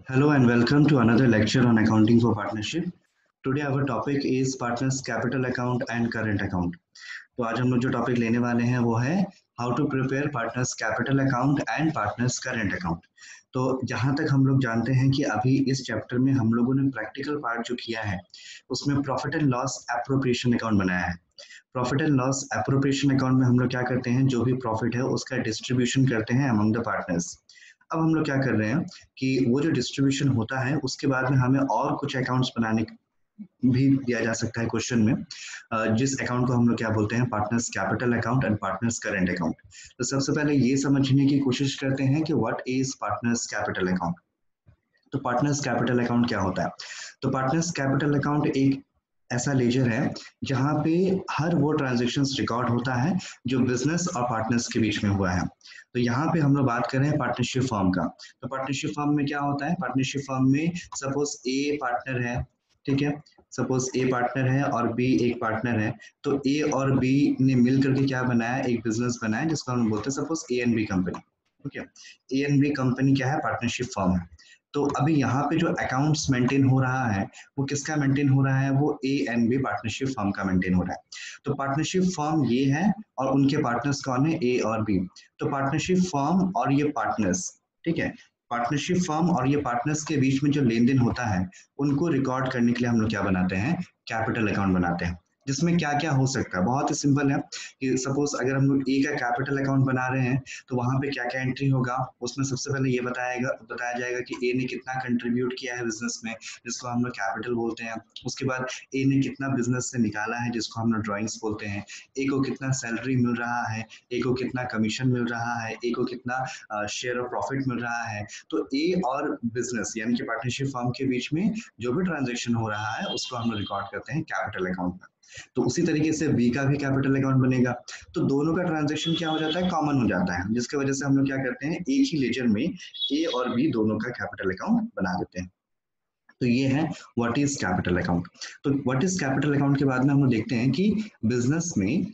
Hello and welcome to another lecture on accounting for partnership. Today our topic is partners capital account and current account. तो आज हम लोग जो topic लेने वाले हैं वो है how to prepare partners capital account and partners current account. तो जहां तक हम लोग जानते हैं कि अभी इस चैप्टर में हम लोगों ने प्रैक्टिकल पार्ट जो किया है उसमें profit and loss appropriation account बनाया है। Profit and loss appropriation account में हम लोग क्या करते हैं, जो भी प्रॉफिट है उसका डिस्ट्रीब्यूशन करते हैं अमंग द पार्टनर्स। अब हम लोग क्या कर रहे हैं कि वो जो डिस्ट्रीब्यूशन होता है उसके बाद में हमें और कुछ अकाउंट्स बनाने भी दिया जा सकता है क्वेश्चन में, जिस अकाउंट को हम लोग क्या बोलते हैं, partners capital account and partners current account. तो सबसे पहले ये समझने की कोशिश करते हैं कि what is partners capital account. तो पार्टनर्स कैपिटल अकाउंट क्या होता है? तो पार्टनर्स कैपिटल अकाउंट एक ऐसा लेजर है जहां पे हर वो ट्रांजेक्शन्स रिकॉर्ड होता है जो बिजनेस और पार्टनर्स के बीच में हुआ है। तो यहाँ पे हम लोग बात कर रहे हैं पार्टनरशिप फर्म का। तो पार्टनरशिप फर्म में क्या होता है? पार्टनरशिप फर्म में सपोज ए पार्टनर है, ठीक है, सपोज ए पार्टनर है और बी एक पार्टनर है। तो ए और बी ने मिल करके क्या बनाया, एक बिजनेस बनाया जिसको हम बोलते हैं suppose A and B company. Okay, A and B company क्या है? पार्टनरशिप फर्म है। तो अभी यहाँ पे जो अकाउंट्स मेंटेन हो रहा है वो किसका मेंटेन हो रहा है? वो A and B partnership firm का मेंटेन हो रहा है। तो पार्टनरशिप फर्म ये है और उनके पार्टनर्स कौन है? ए और बी। तो पार्टनरशिप फर्म और ये पार्टनर्स, ठीक है, पार्टनरशिप फर्म और ये पार्टनर्स के बीच में जो लेन देन होता है उनको रिकॉर्ड करने के लिए हम लोग क्या बनाते हैं? कैपिटल अकाउंट बनाते हैं। जिसमें क्या क्या हो सकता है? बहुत ही सिंपल है कि सपोज अगर हम लोग ए का कैपिटल अकाउंट बना रहे हैं तो वहां पे क्या क्या एंट्री होगा, उसमें सबसे पहले ये बताया जाएगा कि ए ने कितना कंट्रीब्यूट किया है बिजनेस में, जिसको हम लोग कैपिटल बोलते हैं। उसके बाद ए ने कितना बिजनेस से निकाला है, जिसको हम लोग ड्रॉइंग्स बोलते हैं। ए को कितना सैलरी मिल रहा है, ए को कितना कमीशन मिल रहा है, ए को कितना शेयर ऑफ प्रॉफिट मिल रहा है। तो ए और बिजनेस यानी कि पार्टनरशिप फर्म के बीच में जो भी ट्रांजेक्शन हो रहा है उसको हम लोग रिकॉर्ड करते हैं कैपिटल अकाउंट में। तो उसी तरीके से बी का भी कैपिटल अकाउंट बनेगा। तो दोनों का ट्रांजैक्शन क्या हो जाता है? कॉमन हो जाता है, जिसकी वजह से हम लोग क्या करते हैं, एक ही लेजर में ए और बी दोनों का कैपिटल अकाउंट बना देते हैं। तो ये है व्हाट इज कैपिटल अकाउंट। तो व्हाट इज कैपिटल अकाउंट के बाद में हम लोग देखते हैं कि बिजनेस में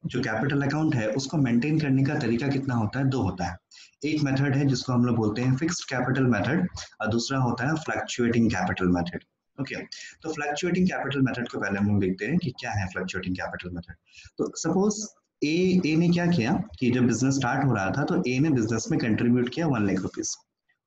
जो कैपिटल अकाउंट है उसको मेंटेन करने का तरीका कितना होता है? दो होता है। एक मेथड है जिसको हम लोग बोलते हैं फिक्स्ड कैपिटल मेथड और दूसरा होता है फ्लक्चुएटिंग कैपिटल मेथड। ओके, तो फ्लक्चुएटिंग कैपिटल मेथड को पहले हम लोग देखते हैं कि क्या है फ्लक्चुएटिंग कैपिटल मेथड। तो सपोज ए ने क्या किया कि जब बिजनेस स्टार्ट हो रहा था तो ए ने बिजनेस में कंट्रीब्यूट किया 1 लाख रुपीज।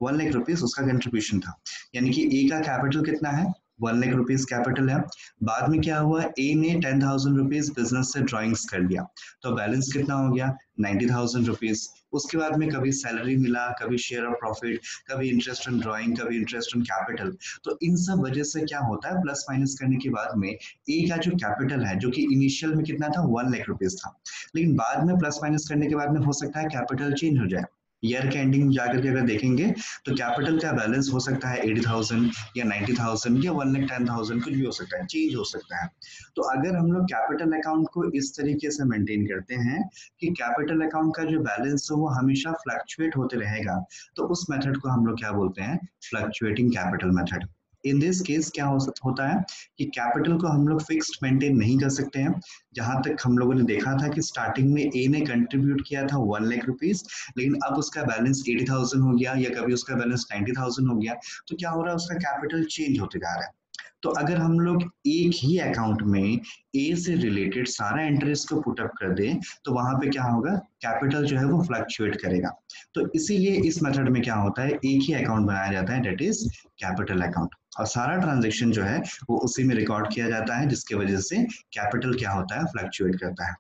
1 लाख रुपीज उसका कंट्रीब्यूशन था, यानी कि ए का कैपिटल कितना है? 1 लाख रुपीज कैपिटल है। बाद में क्या हुआ, ए ने 10,000 रुपीज बिजनेस से ड्रॉइंग्स कर लिया, तो बैलेंस कितना हो गया? 90,000 रुपीज। उसके बाद में कभी सैलरी मिला, कभी शेयर ऑफ प्रॉफिट, कभी इंटरेस्ट ऑन ड्रॉइंग, कभी इंटरेस्ट ऑन कैपिटल। तो इन सब वजह से क्या होता है, प्लस माइनस करने के बाद में ए का जो कैपिटल है, जो कि इनिशियल में कितना था? 1 लाख रुपीज था, लेकिन बाद में प्लस माइनस करने के बाद में हो सकता है कैपिटल चेंज हो जाए। ईयर के एंडिंग में जाकर के अगर देखेंगे तो कैपिटल का बैलेंस हो सकता है 80,000 या 90,000 या 1,10,000, कुछ भी हो सकता है, चेंज हो सकता है। तो अगर हम लोग कैपिटल अकाउंट को इस तरीके से मेंटेन करते हैं कि कैपिटल अकाउंट का जो बैलेंस हो वो हमेशा फ्लक्चुएट होते रहेगा, तो उस मेथड को हम लोग क्या बोलते हैं? Fluctuating capital method. In this case क्या होता है कि कैपिटल को हम लोग फिक्स्ड मेंटेन नहीं कर सकते हैं। जहां तक हम लोगों ने देखा था कि स्टार्टिंग में ए ने कंट्रीब्यूट किया था 1 लाख रुपीज, लेकिन अब उसका बैलेंस 80,000 हो गया या कभी उसका बैलेंस 90,000 हो गया। तो क्या हो रहा है, उसका कैपिटल चेंज होते जा रहा है। तो अगर हम लोग एक ही अकाउंट में ए से रिलेटेड सारा इंटरेस्ट को पुट अप कर दें तो वहां पे क्या होगा, कैपिटल जो है वो फ्लक्चुएट करेगा। तो इसीलिए इस मेथड में क्या होता है, एक ही अकाउंट बनाया जाता है, दैट इज कैपिटल अकाउंट, और सारा ट्रांजेक्शन जो है वो उसी में रिकॉर्ड किया जाता है, जिसकी वजह से कैपिटल क्या होता है? फ्लक्चुएट करता है।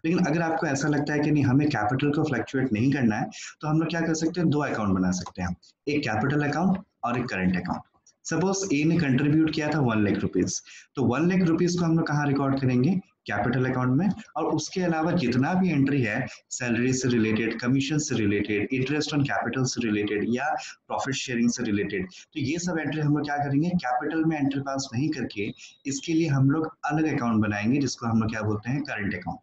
लेकिन अगर आपको ऐसा लगता है कि नहीं, हमें कैपिटल को फ्लक्चुएट नहीं करना है, तो हम लोग क्या कर सकते हैं? दो अकाउंट बना सकते हैं, एक कैपिटल अकाउंट और एक करंट अकाउंट। सपोज ए ने कंट्रीब्यूट किया था 1 लाख रुपीज, तो 1 लाख रुपीज को हम लोग कहाँ रिकॉर्ड करेंगे? कैपिटल अकाउंट में। और उसके अलावा जितना भी एंट्री है, सैलरी से रिलेटेड, कमीशन से रिलेटेड, इंटरेस्ट ऑन कैपिटल से रिलेटेड या प्रॉफिट शेयरिंग से रिलेटेड, तो ये सब एंट्री हम लोग क्या करेंगे? कैपिटल में एंट्री पास नहीं करके इसके लिए हम लोग अलग अकाउंट बनाएंगे, जिसको हम लोग क्या बोलते हैं? Current account.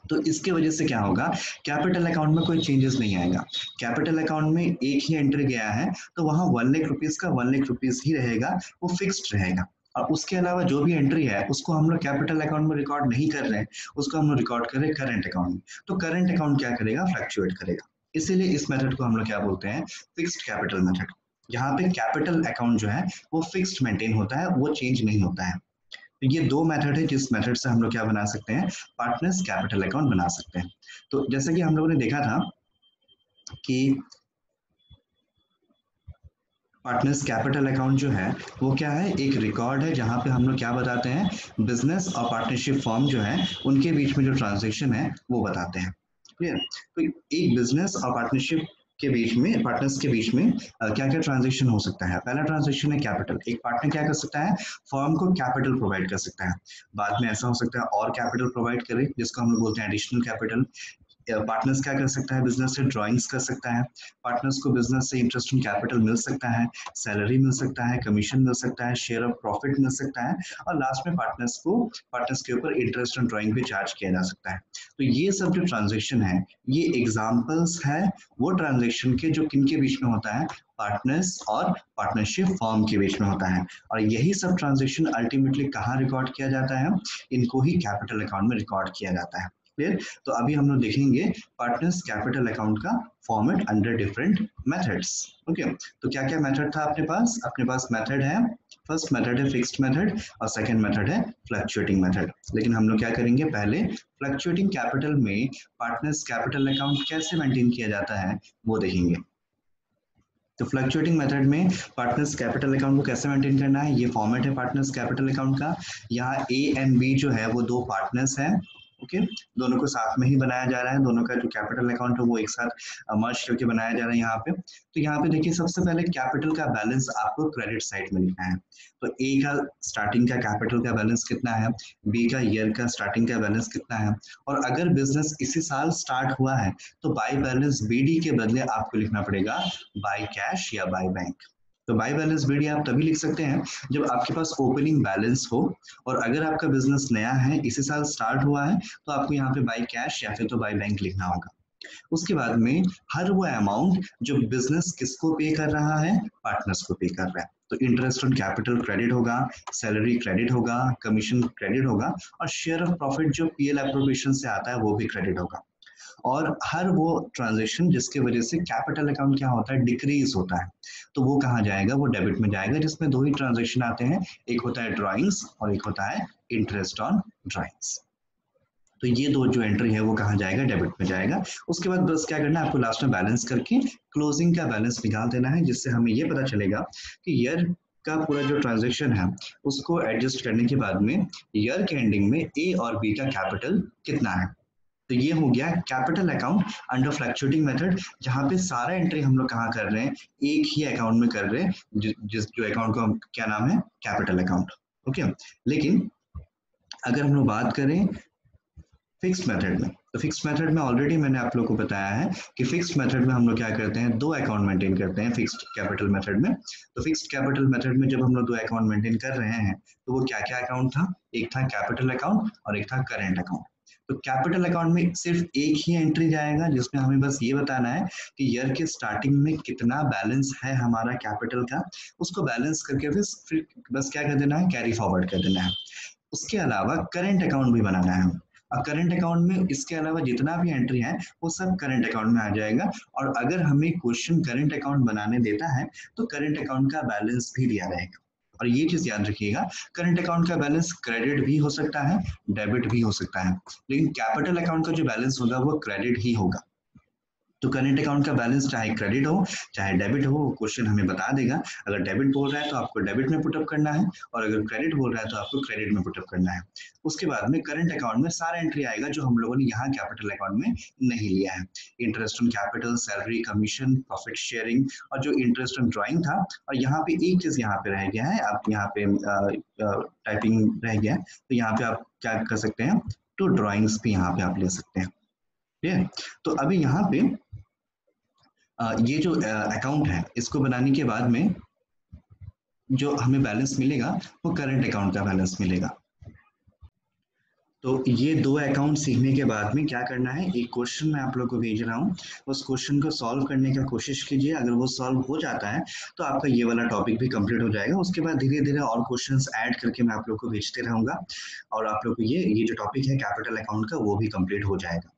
तो इसके वजह से क्या होगा, कैपिटल अकाउंट में कोई चेंजेस नहीं आएगा। कैपिटल अकाउंट में एक ही एंट्री गया है तो वहां 1 लाख रुपीज का 1 लाख रुपीज ही रहेगा, वो फिक्स्ड रहेगा। और उसके अलावा जो भी एंट्री है उसको हम लोग कैपिटल अकाउंट में रिकॉर्ड नहीं कर रहे हैं, उसको हम लोग रिकॉर्ड कर रहे हैं करंट अकाउंट में। तो करंट अकाउंट क्या करेगा? फ्लक्चुएट करेगा। इसीलिए इस मेथड को हम लोग क्या बोलते हैं? Fixed capital method. यहाँ पे कैपिटल अकाउंट जो है वो फिक्स्ड मेंटेन होता है, वो चेंज नहीं होता है। तो ये दो मेथड है जिस मेथड से हम लोग क्या बना सकते हैं, पार्टनर्स कैपिटल अकाउंट बना सकते हैं। तो जैसे कि हम लोगों ने देखा था कि पार्टनर्स कैपिटल अकाउंट जो है वो क्या है, एक रिकॉर्ड है जहां पे हम लोग क्या बताते हैं, बिजनेस और पार्टनरशिप फॉर्म जो है उनके बीच में जो ट्रांजेक्शन है वो बताते हैं। क्लियर? तो एक बिजनेस और पार्टनरशिप के बीच में, पार्टनर्स के बीच में क्या क्या ट्रांजेक्शन हो सकता है। पहला ट्रांजेक्शन है कैपिटल। एक पार्टनर क्या कर सकता है, फर्म को कैपिटल प्रोवाइड कर सकता है। बाद में ऐसा हो सकता है और कैपिटल प्रोवाइड करे, जिसको हम लोग बोलते हैं एडिशनल कैपिटल। पार्टनर्स क्या कर सकता है, बिजनेस से ड्राइंग्स कर सकता है, पार्टनर्स को बिजनेस से इंटरेस्ट इन कैपिटल मिल सकता है, सैलरी मिल सकता है, कमीशन मिल सकता है, शेयर ऑफ प्रॉफिट मिल सकता है, और लास्ट में पार्टनर्स के ऊपर इंटरेस्ट ऑन ड्राइंग भी चार्ज किया जा सकता है। तो ये सब जो ट्रांजेक्शन है ये एग्जाम्पल्स है वो ट्रांजेक्शन के जो किन के बीच में होता है, पार्टनर्स और पार्टनरशिप फॉर्म के बीच में होता है। और यही सब ट्रांजेक्शन अल्टीमेटली कहाँ रिकॉर्ड किया जाता है, इनको ही कैपिटल अकाउंट में रिकॉर्ड किया जाता है। क्लियर? तो अभी हम लोग देखेंगे पार्टनर्स कैपिटल अकाउंट का format under different methods. Okay, तो क्या क्या मेथड था अपने पास मेथड है, फर्स्ट मेथड है फिक्स्ड मेथड और सेकंड मेथड है फ्लक्चुएटिंग मेथड। लेकिन हम लोग क्या करेंगे, पहले फ्लक्चुएटिंग कैपिटल में पार्टनर्स कैपिटल अकाउंट कैसे मेंटेन किया जाता है वो देखेंगे। तो फ्लक्चुएटिंग मेथड में पार्टनर्स कैपिटल अकाउंट को कैसे मेंटेन करना है, ये फॉर्मेट है पार्टनर्स कैपिटल अकाउंट का। यहाँ ए एंड बी जो है वो दो पार्टनर्स हैं। ओके, दोनों को साथ में ही बनाया जा रहा है, दोनों का जो कैपिटल अकाउंट है वो एक साथ मर्ज करके बनाया जा रहा है यहाँ पे। तो यहाँ पे देखिए सबसे पहले कैपिटल का बैलेंस आपको क्रेडिट साइड में लिखना है। तो ए का स्टार्टिंग का कैपिटल का बैलेंस कितना है, बी का ईयर का स्टार्टिंग का बैलेंस कितना है, और अगर बिजनेस इसी साल स्टार्ट हुआ है तो बाय बैलेंस बीडी के बदले आपको लिखना पड़ेगा बाय कैश या बाय बैंक। तो बाय बैलेंस बीडी आप तभी लिख सकते हैं जब आपके पास ओपनिंग बैलेंस हो, और अगर आपका बिजनेस नया है इसी साल स्टार्ट हुआ है तो आपको यहाँ पे बाय कैश या फिर तो बाय बैंक लिखना होगा। उसके बाद में हर वो अमाउंट जो बिजनेस किसको पे कर रहा है, पार्टनर्स को पे कर रहा है। तो इंटरेस्ट ऑन कैपिटल क्रेडिट होगा, सैलरी क्रेडिट होगा, कमीशन क्रेडिट होगा, और शेयर ऑफ प्रॉफिट जो पीएल एप्रोप्रिएशन से आता है वो भी क्रेडिट होगा। और हर वो ट्रांजेक्शन जिसके वजह से कैपिटल अकाउंट क्या होता है, डिक्रीज होता है, तो वो कहाँ जाएगा, वो डेबिट में जाएगा, जिसमें दो ही ट्रांजेक्शन आते हैं, एक होता है ड्राइंग्स और एक होता है इंटरेस्ट ऑन ड्राइंग्स। तो ये दो जो एंट्री है वो कहाँ जाएगा, डेबिट में जाएगा। उसके बाद बस क्या करना है, आपको लास्ट में बैलेंस करके क्लोजिंग का बैलेंस निकाल देना है, जिससे हमें ये पता चलेगा कि ईयर का पूरा जो ट्रांजेक्शन है उसको एडजस्ट करने के बाद में ईयर के एंडिंग में ए और बी का कैपिटल कितना है। तो ये हो गया capital account under fluctuating method, जहाँ पे सारा एंट्री हम लोग कहाँ कर रहे हैं, एक ही अकाउंट में कर रहे हैं, जिस जो अकाउंट का क्या नाम है, कैपिटल अकाउंट। ओके, लेकिन अगर हम लोग बात करें फिक्स्ड मेथड में, तो फिक्स्ड मेथड में ऑलरेडी मैंने आप लोग को बताया है कि फिक्स्ड मेथड में हम लोग क्या करते हैं, दो अकाउंट मेंटेन करते हैं फिक्स्ड कैपिटल मेथड में। तो फिक्स्ड कैपिटल मेथड में जब हम लोग दो अकाउंट मेंटेन कर रहे हैं तो वो क्या क्या अकाउंट था, एक था कैपिटल अकाउंट और एक था करेंट अकाउंट। तो कैपिटल अकाउंट में सिर्फ एक ही एंट्री जाएगा जिसमें हमें बस ये बताना है कि ईयर के स्टार्टिंग में कितना बैलेंस है हमारा कैपिटल का, उसको बैलेंस करके फिर बस क्या कर देना है, कैरी फॉरवर्ड कर देना है। उसके अलावा करंट अकाउंट भी बनाना है, और करंट अकाउंट में इसके अलावा जितना भी एंट्री है वो सब करंट अकाउंट में आ जाएगा। और अगर हमें क्वेश्चन करंट अकाउंट बनाने देता है तो करंट अकाउंट का बैलेंस भी दिया रहेगा। और ये चीज याद रखिएगा, करंट अकाउंट का बैलेंस क्रेडिट भी हो सकता है, डेबिट भी हो सकता है, लेकिन कैपिटल अकाउंट का जो बैलेंस होगा वो क्रेडिट ही होगा। तो करंट अकाउंट का बैलेंस चाहे क्रेडिट हो चाहे डेबिट हो, क्वेश्चन हमें बता देगा। अगर डेबिट बोल रहा है तो आपको डेबिट में पुटअप करना है, और अगर क्रेडिट बोल रहा है तो आपको क्रेडिट में पुटअप करना है। उसके बाद में करंट अकाउंट में सारा एंट्री आएगा जो हम लोगों ने यहाँ कैपिटल अकाउंट में नहीं लिया है, interest on capital, salary, commission, profit sharing, और जो इंटरेस्ट ऑन ड्राइंग था। और यहाँ पे एक चीज यहाँ पे रह गया है, आप यहाँ पे टाइपिंग रह गया है, तो यहाँ पे आप क्या कर सकते हैं, तो ड्राइंग्स भी यहाँ पे आप ले सकते हैं। ठीक है, तो अभी यहाँ पे ये जो अकाउंट है इसको बनाने के बाद में जो हमें बैलेंस मिलेगा वो करंट अकाउंट का बैलेंस मिलेगा। तो ये दो अकाउंट सीखने के बाद में क्या करना है, एक क्वेश्चन मैं आप लोग को भेज रहा हूँ, उस क्वेश्चन को सॉल्व करने का कोशिश कीजिए। अगर वो सॉल्व हो जाता है तो आपका ये वाला टॉपिक भी कंप्लीट हो जाएगा। उसके बाद धीरे धीरे और क्वेश्चंस ऐड करके मैं आप लोग को भेजते रहूंगा, और आप लोग को ये जो टॉपिक है कैपिटल अकाउंट का वो भी कंप्लीट हो जाएगा।